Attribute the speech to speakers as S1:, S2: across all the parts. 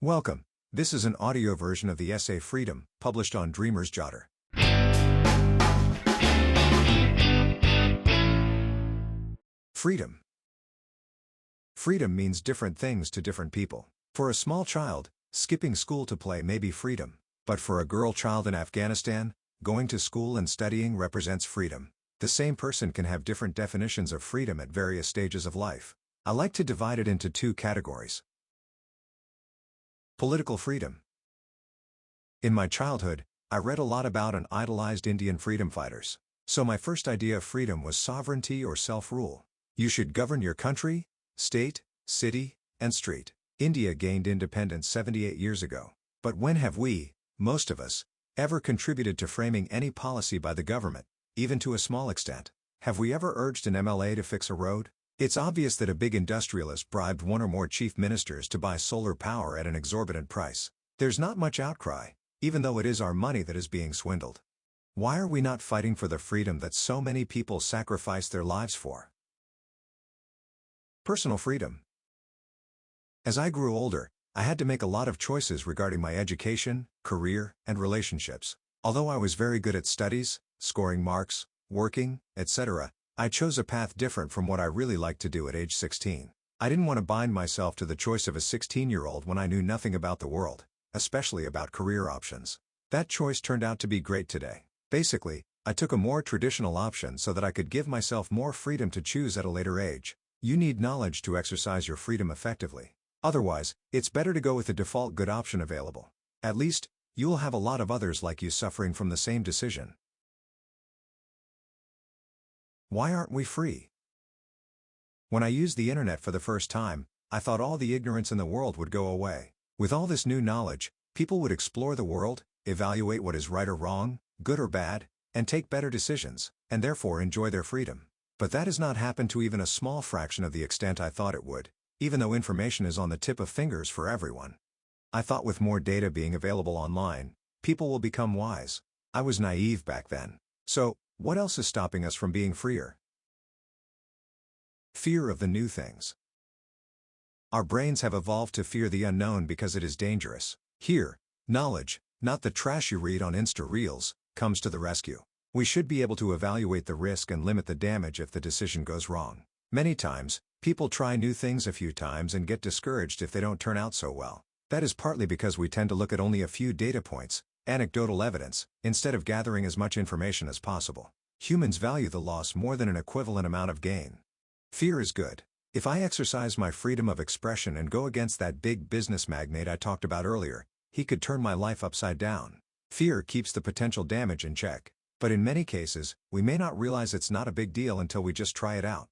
S1: Welcome. This is an audio version of the essay Freedom, published on Dreamer's Jotter. Freedom. Freedom means different things to different people. For a small child, skipping school to play may be freedom. But for a girl child in Afghanistan, going to school and studying represents freedom. The same person can have different definitions of freedom at various stages of life. I like to divide it into two categories. Political freedom. In my childhood, I read a lot about and idolized Indian freedom fighters. So my first idea of freedom was sovereignty or self-rule. You should govern your country, state, city, and street. India gained independence 78 years ago. But when have we, most of us, ever contributed to framing any policy by the government, even to a small extent? Have we ever urged an MLA to fix a road? It's obvious that a big industrialist bribed one or more chief ministers to buy solar power at an exorbitant price. There's not much outcry, even though it is our money that is being swindled. Why are we not fighting for the freedom that so many people sacrifice their lives for? Personal freedom. As I grew older, I had to make a lot of choices regarding my education, career, and relationships. Although I was very good at studies, scoring marks, working, etc., I chose a path different from what I really liked to do at age 16. I didn't want to bind myself to the choice of a 16-year-old when I knew nothing about the world, especially about career options. That choice turned out to be great today. Basically, I took a more traditional option so that I could give myself more freedom to choose at a later age. You need knowledge to exercise your freedom effectively. Otherwise, it's better to go with the default good option available. At least, you'll have a lot of others like you suffering from the same decision. Why aren't we free? When I used the internet for the first time, I thought all the ignorance in the world would go away. With all this new knowledge, people would explore the world, evaluate what is right or wrong, good or bad, and take better decisions, and therefore enjoy their freedom. But that has not happened to even a small fraction of the extent I thought it would, even though information is on the tip of fingers for everyone. I thought with more data being available online, people will become wise. I was naive back then. So, what else is stopping us from being freer? Fear of the new things. Our brains have evolved to fear the unknown because it is dangerous. Here, knowledge, not the trash you read on Insta Reels, comes to the rescue. We should be able to evaluate the risk and limit the damage if the decision goes wrong. Many times, people try new things a few times and get discouraged if they don't turn out so well. That is partly because we tend to look at only a few data points, anecdotal evidence, instead of gathering as much information as possible. Humans value the loss more than an equivalent amount of gain. Fear is good. If I exercise my freedom of expression and go against that big business magnate I talked about earlier, he could turn my life upside down. Fear keeps the potential damage in check. But in many cases, we may not realize it's not a big deal until we just try it out.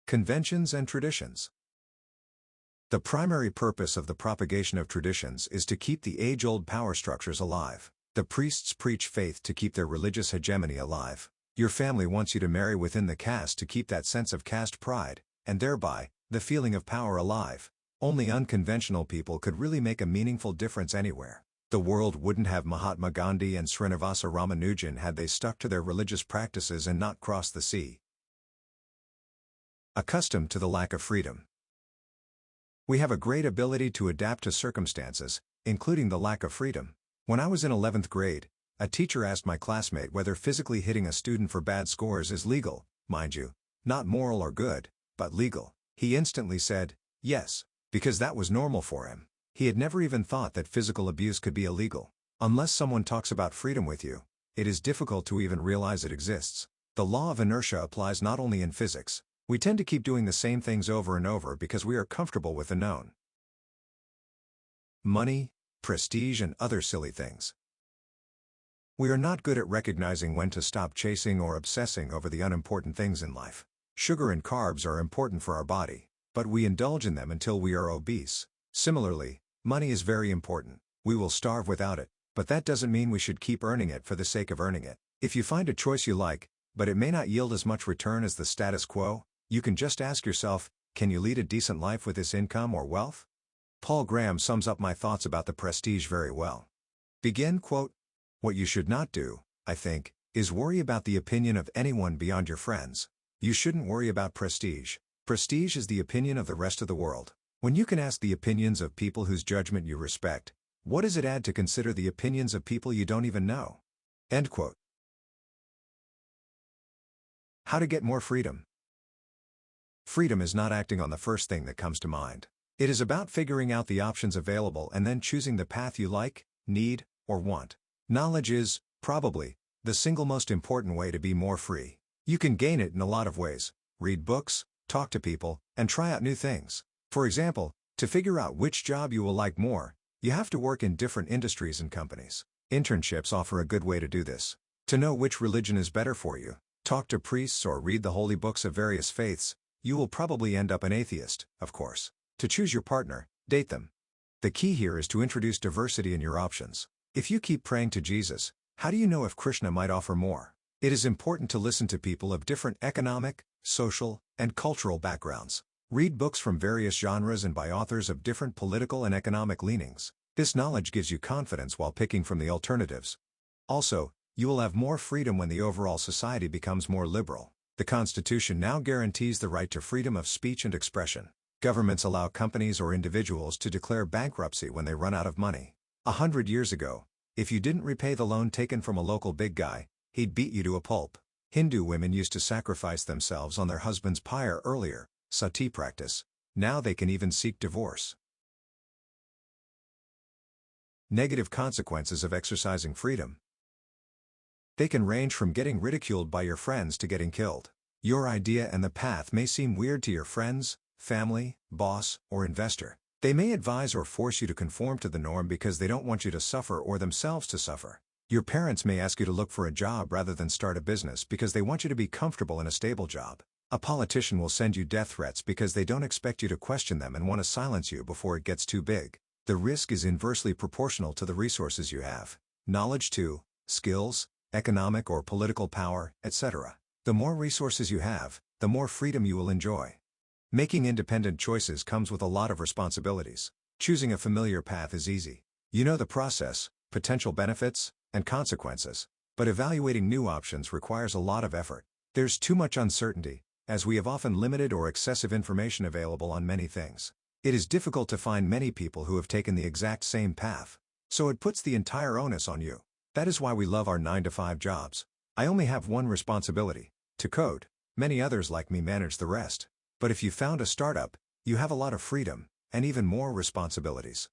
S1: Conventions and traditions. The primary purpose of the propagation of traditions is to keep the age-old power structures alive. The priests preach faith to keep their religious hegemony alive. Your family wants you to marry within the caste to keep that sense of caste pride, and thereby, the feeling of power alive. Only unconventional people could really make a meaningful difference anywhere. The world wouldn't have Mahatma Gandhi and Srinivasa Ramanujan had they stuck to their religious practices and not crossed the sea. Accustomed to the lack of freedom. We have a great ability to adapt to circumstances, including the lack of freedom. When I was in 11th grade, a teacher asked my classmate whether physically hitting a student for bad scores is legal, mind you, not moral or good, but legal. He instantly said, yes, because that was normal for him. He had never even thought that physical abuse could be illegal. Unless someone talks about freedom with you, it is difficult to even realize it exists. The law of inertia applies not only in physics. We tend to keep doing the same things over and over because we are comfortable with the known. Money, prestige, and other silly things. We are not good at recognizing when to stop chasing or obsessing over the unimportant things in life. Sugar and carbs are important for our body, but we indulge in them until we are obese. Similarly, money is very important. We will starve without it, but that doesn't mean we should keep earning it for the sake of earning it. If you find a choice you like, but it may not yield as much return as the status quo, you can just ask yourself, can you lead a decent life with this income or wealth? Paul Graham sums up my thoughts about the prestige very well. Begin, quote, "What you should not do, I think, is worry about the opinion of anyone beyond your friends. You shouldn't worry about prestige. Prestige is the opinion of the rest of the world. When you can ask the opinions of people whose judgment you respect, what does it add to consider the opinions of people you don't even know? End quote. How to get more freedom. Freedom is not acting on the first thing that comes to mind. It is about figuring out the options available and then choosing the path you like, need, or want. Knowledge is, probably, the single most important way to be more free. You can gain it in a lot of ways: read books, talk to people, and try out new things. For example, to figure out which job you will like more, you have to work in different industries and companies. Internships offer a good way to do this. To know which religion is better for you, talk to priests or read the holy books of various faiths. You will probably end up an atheist, of course. To choose your partner, date them. The key here is to introduce diversity in your options. If you keep praying to Jesus, how do you know if Krishna might offer more? It is important to listen to people of different economic, social, and cultural backgrounds. Read books from various genres and by authors of different political and economic leanings. This knowledge gives you confidence while picking from the alternatives. Also, you will have more freedom when the overall society becomes more liberal. The Constitution now guarantees the right to freedom of speech and expression. Governments allow companies or individuals to declare bankruptcy when they run out of money. 100 years ago, if you didn't repay the loan taken from a local big guy, he'd beat you to a pulp. Hindu women used to sacrifice themselves on their husband's pyre earlier, sati practice. Now they can even seek divorce. Negative consequences of exercising freedom. They can range from getting ridiculed by your friends to getting killed. Your idea and the path may seem weird to your friends, family, boss, or investor. They may advise or force you to conform to the norm because they don't want you to suffer or themselves to suffer. Your parents may ask you to look for a job rather than start a business because they want you to be comfortable in a stable job. A politician will send you death threats because they don't expect you to question them and want to silence you before it gets too big. The risk is inversely proportional to the resources you have. Knowledge too, skills, economic or political power, etc. The more resources you have, the more freedom you will enjoy. Making independent choices comes with a lot of responsibilities. Choosing a familiar path is easy. You know the process, potential benefits, and consequences. But evaluating new options requires a lot of effort. There's too much uncertainty, as we have often limited or excessive information available on many things. It is difficult to find many people who have taken the exact same path. So it puts the entire onus on you. That is why we love our 9-to-5 jobs. I only have one responsibility: to code. Many others like me manage the rest. But if you found a startup, you have a lot of freedom, and even more responsibilities.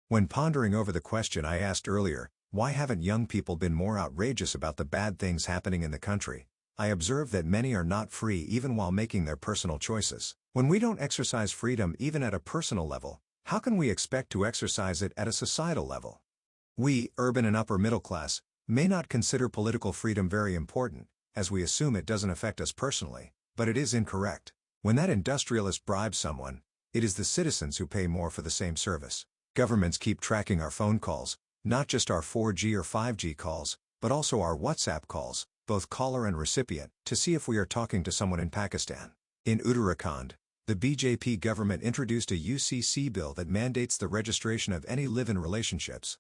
S1: When pondering over the question I asked earlier, why haven't young people been more outrageous about the bad things happening in the country, I observed that many are not free even while making their personal choices. When we don't exercise freedom even at a personal level, how can we expect to exercise it at a societal level? We, urban and upper middle class, may not consider political freedom very important, as we assume it doesn't affect us personally, but it is incorrect. When that industrialist bribes someone, it is the citizens who pay more for the same service. Governments keep tracking our phone calls, not just our 4G or 5G calls, but also our WhatsApp calls, both caller and recipient, to see if we are talking to someone in Pakistan. In Uttarakhand, the BJP government introduced a UCC bill that mandates the registration of any live-in relationships.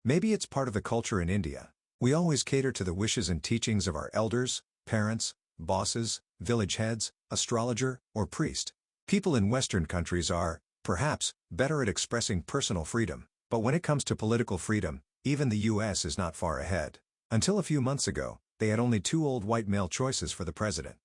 S1: Maybe it's part of the culture in India. We always cater to the wishes and teachings of our elders, parents, bosses, village heads, astrologer, or priest. People in Western countries are, perhaps, better at expressing personal freedom, but when it comes to political freedom, even the US is not far ahead. Until a few months ago, they had only 2 old white male choices for the president.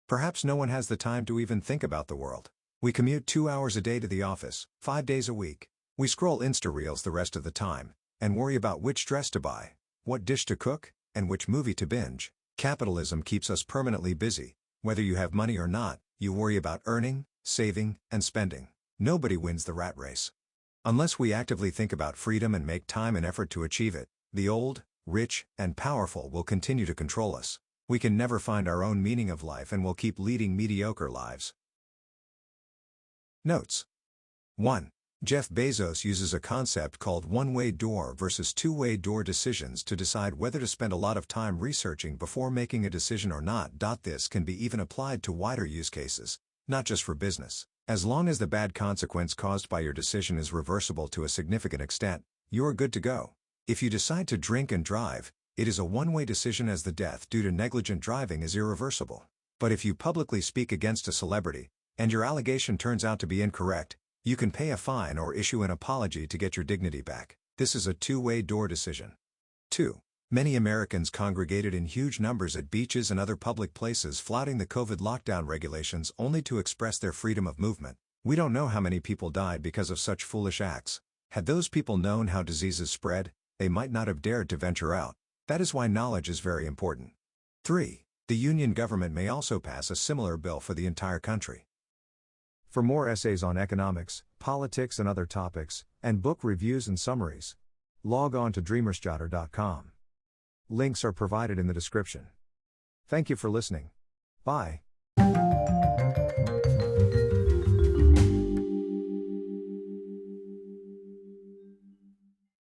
S1: Perhaps no one has the time to even think about the world. We commute 2 hours a day to the office, 5 days a week. We scroll Insta Reels the rest of the time, and worry about which dress to buy, what dish to cook, and which movie to binge. Capitalism keeps us permanently busy. Whether you have money or not, you worry about earning, saving, and spending. Nobody wins the rat race. Unless we actively think about freedom and make time and effort to achieve it, the old, rich, and powerful will continue to control us. We can never find our own meaning of life and will keep leading mediocre lives. Notes. 1. Jeff Bezos uses a concept called one-way door versus two-way door decisions to decide whether to spend a lot of time researching before making a decision or not. This can be even applied to wider use cases, not just for business. As long as the bad consequence caused by your decision is reversible to a significant extent, you are good to go. If you decide to drink and drive, it is a one-way decision as the death due to negligent driving is irreversible. But if you publicly speak against a celebrity, and your allegation turns out to be incorrect, you can pay a fine or issue an apology to get your dignity back. This is a two-way door decision. 2. Many Americans congregated in huge numbers at beaches and other public places flouting the COVID lockdown regulations only to express their freedom of movement. We don't know how many people died because of such foolish acts. Had those people known how diseases spread, they might not have dared to venture out. That is why knowledge is very important. 3. The Union government may also pass a similar bill for the entire country. For more essays on economics, politics and other topics, and book reviews and summaries, log on to dreamerschatter.com. Links are provided in the description. Thank you for listening. Bye.